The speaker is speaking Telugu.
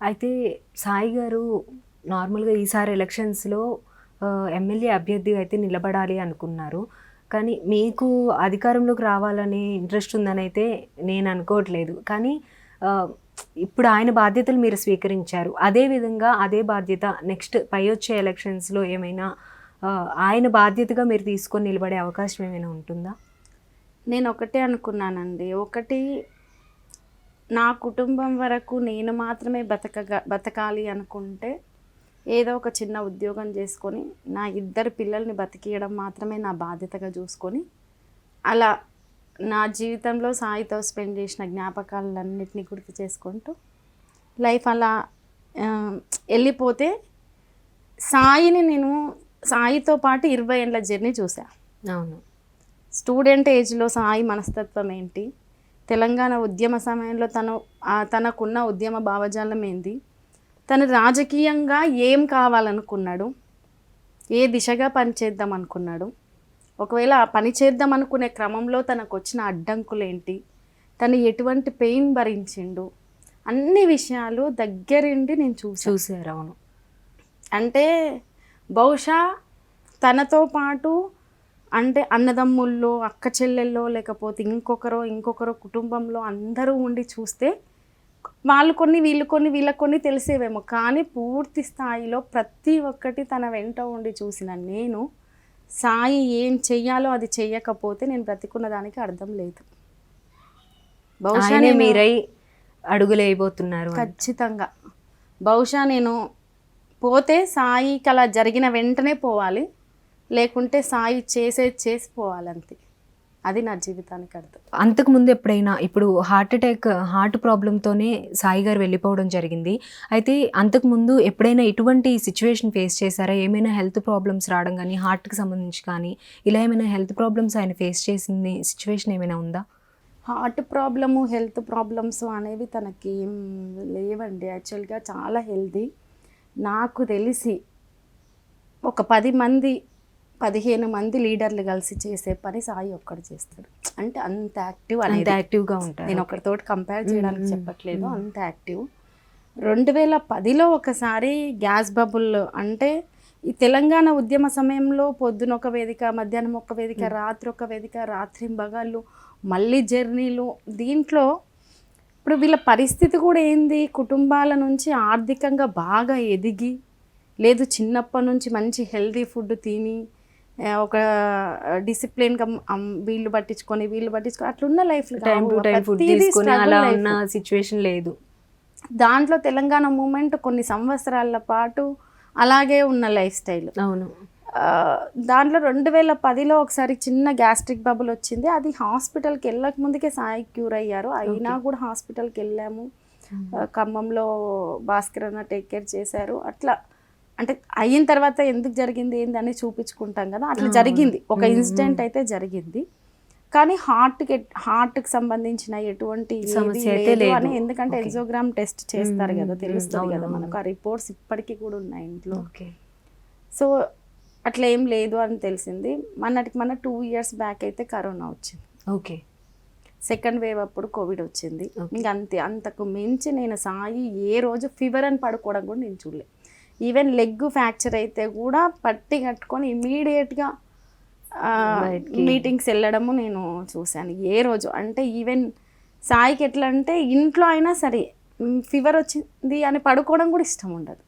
అయితే సాయి గారు నార్మల్గా ఈసారి ఎలక్షన్స్లో ఎమ్మెల్యే అభ్యర్థిగా అయితే నిలబడాలి అనుకున్నారు. కానీ మీకు అధికారంలోకి రావాలనే ఇంట్రెస్ట్ ఉందని అయితే నేను అనుకోవట్లేదు. కానీ ఇప్పుడు ఆయన బాధ్యతలు మీరు స్వీకరించారు. అదేవిధంగా అదే బాధ్యత నెక్స్ట్ పై వచ్చే ఎలక్షన్స్లో ఏమైనా ఆయన బాధ్యతగా మీరు తీసుకొని నిలబడే అవకాశం ఏమైనా ఉంటుందా? నేను ఒకటే అనుకున్నానండి. ఒకటి, నా కుటుంబం వరకు నేను మాత్రమే బతకాలి అనుకుంటే ఏదో ఒక చిన్న ఉద్యోగం చేసుకొని నా 2 పిల్లల్ని బతికియడం మాత్రమే నా బాధ్యతగా చూసుకొని అలా నా జీవితంలో సాయితో స్పెండ్ చేసిన జ్ఞాపకాలన్నింటినీ గుర్తు చేసుకుంటూ లైఫ్ అలా వెళ్ళిపోతే, నేను సాయితో పాటు 20 ఏళ్ళ జర్నీ చూసా. అవును. స్టూడెంట్ ఏజ్లో సాయి మనస్తత్వం ఏంటి, తెలంగాణ ఉద్యమ సమయంలో తనకున్న ఉద్యమ భావజాలం ఏంది, తను రాజకీయంగా ఏం కావాలనుకున్నాడు, ఏ దిశగా పనిచేద్దాం అనుకున్నాడు, ఒకవేళ ఆ పని చేద్దాం అనుకునే క్రమంలో తనకు వచ్చిన అడ్డంకులు ఏంటి, తను ఎటువంటి పెయిన్ భరించిండు, అన్ని విషయాలు దగ్గరుండి నేను చూసాను. అవును. అంటే బహుశా తనతో పాటు అంటే అన్నదమ్ముల్లో, అక్క చెల్లెల్లో, లేకపోతే ఇంకొకరో కుటుంబంలో అందరూ ఉండి చూస్తే వాళ్ళు కొన్ని వీళ్ళు కొన్ని వీళ్ళకి కొన్ని తెలిసేవేమో, కానీ పూర్తి స్థాయిలో ప్రతి ఒక్కటి తన వెంట ఉండి చూసిన నేను సాయి ఏం చెయ్యాలో అది చెయ్యకపోతే నేను బ్రతికున్న దానికి అర్థం లేదు. బహుశా మీరై అడుగులేయబోతున్నారు. ఖచ్చితంగా. బహుశా నేను పోతే సాయికి అలా జరిగిన వెంటనే పోవాలి, లేకుంటే సాయి చేసిపోవాలంతే. అది నా జీవితానికి అర్థం. అంతకుముందు ఎప్పుడైనా, ఇప్పుడు హార్ట్ ప్రాబ్లంతోనే సాయి గారు వెళ్ళిపోవడం జరిగింది. అయితే అంతకుముందు ఎప్పుడైనా ఇటువంటి సిచ్యువేషన్ ఫేస్ చేశారా? ఏమైనా హెల్త్ ప్రాబ్లమ్స్ రావడం కానీ, హార్ట్కి సంబంధించి కానీ, ఇలా ఏమైనా హెల్త్ ప్రాబ్లమ్స్ ఆయన ఫేస్ చేసింది సిచ్యువేషన్ ఏమైనా ఉందా? హార్ట్ ప్రాబ్లము, హెల్త్ ప్రాబ్లమ్స్ అనేవి తనకి ఏం లేవండి. యాక్చువల్గా చాలా హెల్తీ. నాకు తెలిసి ఒక 15 మంది లీడర్లు కలిసి చేసే పని సాయి ఒక్కడు చేస్తాడు. అంటే అంత యాక్టివ్గా ఉంటాడు. నేను ఒకరితోటి కంపేర్ చేయడానికి చెప్పట్లేదు, అంత యాక్టివ్. 2010లో ఒకసారి గ్యాస్ బబుల్, అంటే ఈ తెలంగాణ ఉద్యమ సమయంలో పొద్దున ఒక వేదిక, మధ్యాహ్నం ఒక వేదిక, రాత్రి ఒక వేదిక, రాత్రింబగళ్ళు, మళ్ళీ జర్నీలు. దీంట్లో ఇప్పుడు వీళ్ళ పరిస్థితి కూడా ఏంది, కుటుంబాల నుంచి ఆర్థికంగా బాగా ఎదిగి, లేదు చిన్నప్పటి నుంచి మంచి హెల్దీ ఫుడ్ తిని, ఒక డిసిప్లిన్గా వీళ్ళు పట్టించుకొని అట్లున్న లైఫ్ సిచ్యువేషన్ లేదు. దాంట్లో తెలంగాణ మూమెంట్ కొన్ని సంవత్సరాల పాటు అలాగే ఉన్న లైఫ్ స్టైల్. అవును. దాంట్లో 2010లో ఒకసారి చిన్న గ్యాస్ట్రిక్ బబుల్ వచ్చింది. అది హాస్పిటల్కి వెళ్ళక ముందుకే సాయి క్యూర్ అయ్యారు. అయినా కూడా హాస్పిటల్కి వెళ్ళాము. ఖమ్మంలో భాస్కర్ అన్న టేక్ కేర్ చేశారు. అట్లా అంటే అయిన తర్వాత ఎందుకు జరిగింది ఏందని చూపించుకుంటాం కదా, అట్లా జరిగింది. ఒక ఇన్సిడెంట్ అయితే జరిగింది, కానీ హార్ట్కి సంబంధించిన ఎటువంటి సమస్య అని, ఎందుకంటే ఎగ్జోగ్రామ్ టెస్ట్ చేస్తారు కదా, తెలుస్తుంది కదా మనకు. ఆ రిపోర్ట్స్ ఇప్పటికీ కూడా ఉన్నాయి ఇంట్లో. సో అట్లా ఏం లేదు అని తెలిసింది. మన 2 years బ్యాక్ అయితే కరోనా వచ్చింది. ఓకే. సెకండ్ వేవ్ అప్పుడు కోవిడ్ వచ్చింది. ఇంకా అంతే. అంతకు మించి నేను సాయి ఏ రోజు ఫీవర్ అని పడుకోవడం కూడా నేను చూడలే. ఈవెన్ లెగ్ ఫ్రాక్చర్ అయితే కూడా పట్టి కట్టుకొని ఇమీడియట్గా మీటింగ్స్ వెళ్ళడము నేను చూశాను ఏ రోజు. అంటే ఈవెన్ సాయికి ఎట్లా అంటే ఇంట్లో అయినా సరే ఫీవర్ వచ్చింది అని పడుకోవడం కూడా ఇష్టం ఉండదు.